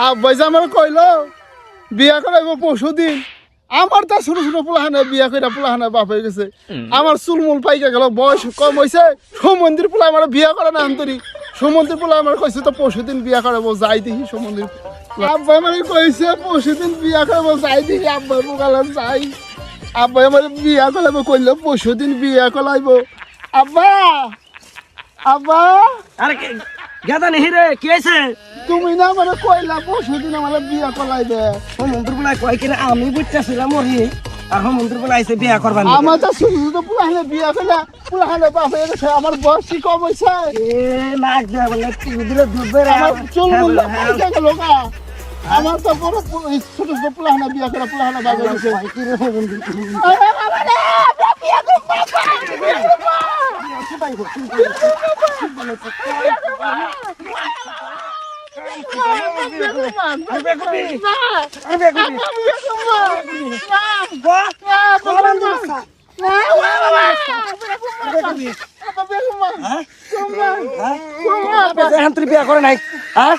আব্বাই যে আমার কইলো বিয়া করাইব পরশুদিন। আমার তো ছোট ছোট পোলাহানে বিয়া কইরা পোলাহানে বাপ হয়ে গেছে। আমার চুলমুল পাইকে গেল, বয়স কম হয়েছে। সমন্দির পোলা আমার বিয়া করে না আন্তরি। সমন্দির পোলা আমার কইছে তো পরশুদিন বিয়া করাবো, যাই দেখি সমন্দির। আব্বাই আমার কইছে পরশুদিন বিয়া করাবো, যাই দেখি। আব্বাই পোকালাম যাই। আব্বাই আমার বিয়া করাইবো কইলো পরশুদিন বিয়া করাইব। আব্বা আব্বা আরে গাদা নেহি রে কি হইছে? তুমি না মানে কইলা পরশুদিন আমার বিয়া করাইবে। ও মন্ত্র বলাই কয় কিনা আমি বুঝতাছিলাম ওরে আর ও মন্ত্র বলাই আইছে বিয়া করবার নি। আমার তো শুধু শুধু পুলাহানে বিয়া কইলা পুলাহানে বাপ হয়ে গেছে। আমার বয়স কি কম হইছে? এ নাক দে বলে কি দিলে দুধ বের আমার চুল মুল পাইকে গেল গা। আমার তো বড় ছোট ছোট পুলাহানে বিয়া করে পুলাহানে বাপ হয়ে গেছে। কি রে বন্ধু আরে বাবা রে, বিয়া করব বাবা, বিয়া করব। বিয়া করে নাই হ্যাঁ